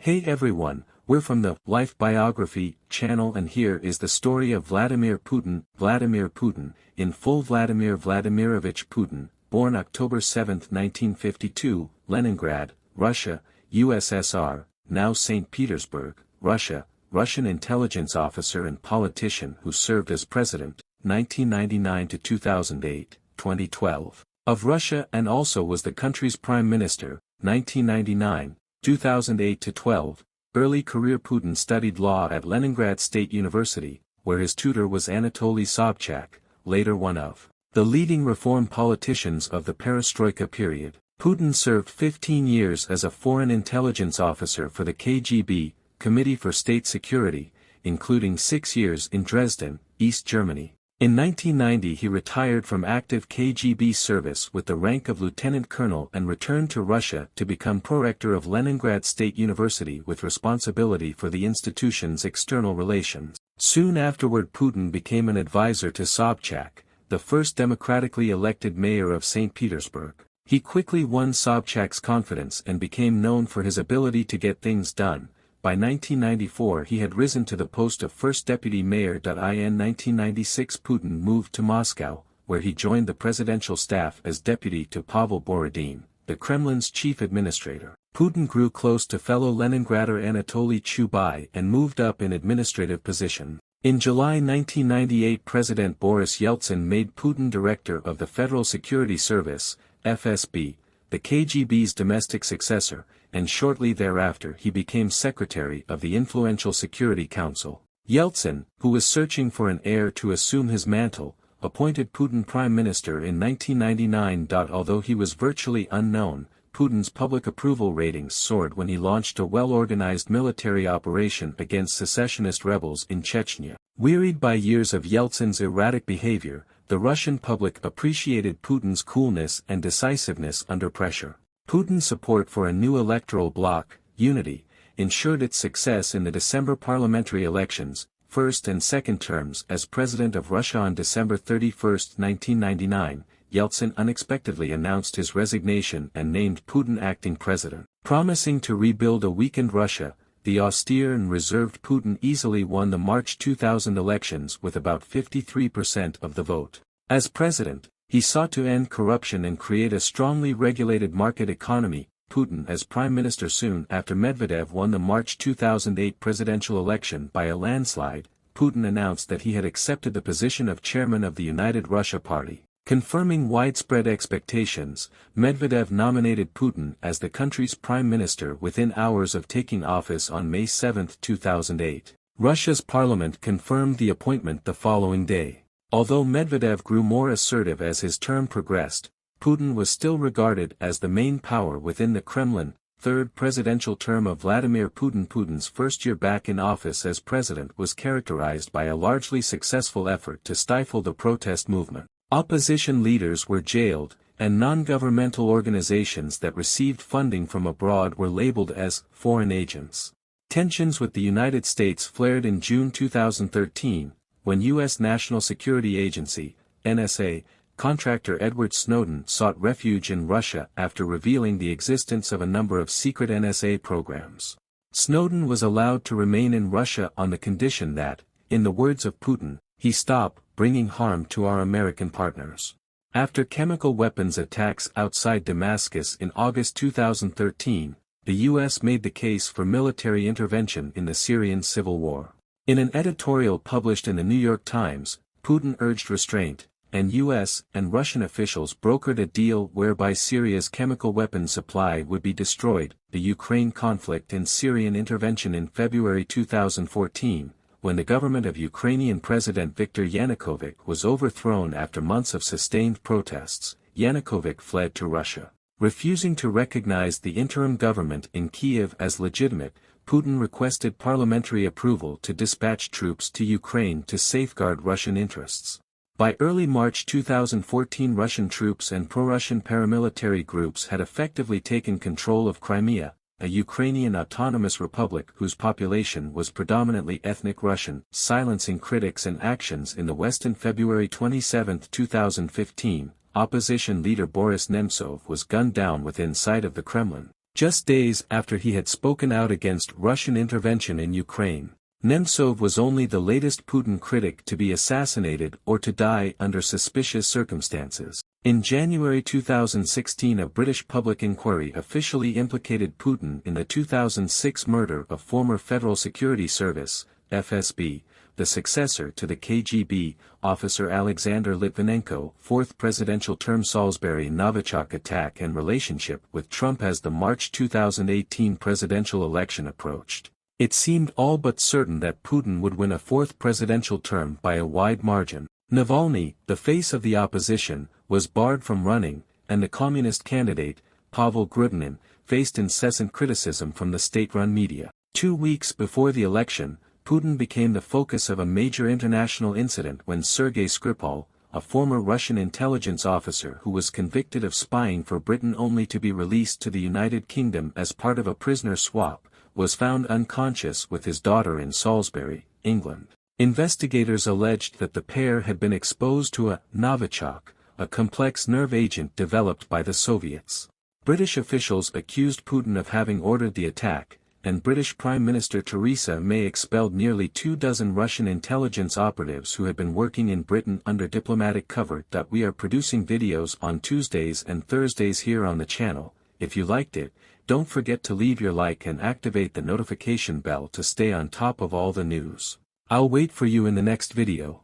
Hey everyone, we're from the Life Biography channel and here is the story of Vladimir Putin. Vladimir Putin, in full Vladimir Vladimirovich Putin, born October 7, 1952, Leningrad, Russia, U.S.S.R, now St. Petersburg, Russia, Russian intelligence officer and politician who served as president, 1999 to 2008, 2012, of Russia and also was the country's prime minister, 1999, 2008 to 12. Early career. Putin studied law at Leningrad State University, where his tutor was Anatoly Sobchak, later one of the leading reform politicians of the Perestroika period. Putin served 15 years as a foreign intelligence officer for the KGB, Committee for State Security, including 6 years in Dresden, East Germany. In 1990 he retired from active KGB service with the rank of lieutenant colonel and returned to Russia to become prorector of Leningrad State University with responsibility for the institution's external relations. Soon afterward Putin became an advisor to Sobchak, the first democratically elected mayor of St. Petersburg. He quickly won Sobchak's confidence and became known for his ability to get things done. By 1994 he had risen to the post of first deputy mayor. In 1996 Putin moved to Moscow, where he joined the presidential staff as deputy to Pavel Borodin, the Kremlin's chief administrator. Putin grew close to fellow Leningrader Anatoly Chubais and moved up in administrative position. In July 1998 President Boris Yeltsin made Putin director of the Federal Security Service, FSB, the KGB's domestic successor, and shortly thereafter he became secretary of the influential Security Council. Yeltsin, who was searching for an heir to assume his mantle, appointed Putin prime minister in 1999. Although he was virtually unknown, Putin's public approval ratings soared when he launched a well-organized military operation against secessionist rebels in Chechnya. Wearied by years of Yeltsin's erratic behavior, the Russian public appreciated Putin's coolness and decisiveness under pressure. Putin's support for a new electoral bloc, Unity, ensured its success in the December parliamentary elections, first and second terms as president of Russia. On December 31, 1999, Yeltsin unexpectedly announced his resignation and named Putin acting president. Promising to rebuild a weakened Russia, the austere and reserved Putin easily won the March 2000 elections with about 53% of the vote. As president, he sought to end corruption and create a strongly regulated market economy. Putin as prime minister. Soon after Medvedev won the March 2008 presidential election by a landslide, Putin announced that he had accepted the position of chairman of the United Russia Party. Confirming widespread expectations, Medvedev nominated Putin as the country's prime minister within hours of taking office on May 7, 2008. Russia's parliament confirmed the appointment the following day. Although Medvedev grew more assertive as his term progressed, Putin was still regarded as the main power within the Kremlin. Third presidential term of Vladimir Putin. Putin's first year back in office as president was characterized by a largely successful effort to stifle the protest movement. Opposition leaders were jailed, and non-governmental organizations that received funding from abroad were labeled as foreign agents. Tensions with the United States flared in June 2013, when U.S. National Security Agency, NSA, contractor Edward Snowden sought refuge in Russia after revealing the existence of a number of secret NSA programs. Snowden was allowed to remain in Russia on the condition that, in the words of Putin, he stop bringing harm to our American partners. After chemical weapons attacks outside Damascus in August 2013, the U.S. made the case for military intervention in the Syrian civil war. In an editorial published in the New York Times, Putin urged restraint, and U.S. and Russian officials brokered a deal whereby Syria's chemical weapons supply would be destroyed. The Ukraine conflict and Syrian intervention. In February 2014, when the government of Ukrainian President Viktor Yanukovych was overthrown after months of sustained protests, Yanukovych fled to Russia. Refusing to recognize the interim government in Kiev as legitimate, Putin requested parliamentary approval to dispatch troops to Ukraine to safeguard Russian interests. By early March 2014 Russian troops and pro-Russian paramilitary groups had effectively taken control of Crimea, a Ukrainian autonomous republic whose population was predominantly ethnic Russian, silencing critics and actions in the West. On February 27, 2015, opposition leader Boris Nemtsov was gunned down within sight of the Kremlin. just days after he had spoken out against Russian intervention in Ukraine. Nemtsov was only the latest Putin critic to be assassinated or to die under suspicious circumstances. In January 2016, a British public inquiry officially implicated Putin in the 2006 murder of former Federal Security Service, FSB, the successor to the KGB, officer Alexander Litvinenko, fourth presidential term Salisbury Novichok attack and relationship with Trump as the March 2018 presidential election approached. It seemed all but certain that Putin would win a fourth presidential term by a wide margin. Navalny, the face of the opposition, was barred from running, and the communist candidate, Pavel Grudinin, faced incessant criticism from the state-run media. 2 weeks before the election, Putin became the focus of a major international incident when Sergei Skripal, a former Russian intelligence officer who was convicted of spying for Britain only to be released to the United Kingdom as part of a prisoner swap, was found unconscious with his daughter in Salisbury, England. Investigators alleged that the pair had been exposed to a Novichok, a complex nerve agent developed by the Soviets. British officials accused Putin of having ordered the attack, and British Prime Minister Theresa May expelled nearly 24 Russian intelligence operatives who had been working in Britain under diplomatic cover. We are producing videos on Tuesdays and Thursdays here on the channel. If you liked it, don't forget to leave your like and activate the notification bell to stay on top of all the news. I'll wait for you in the next video.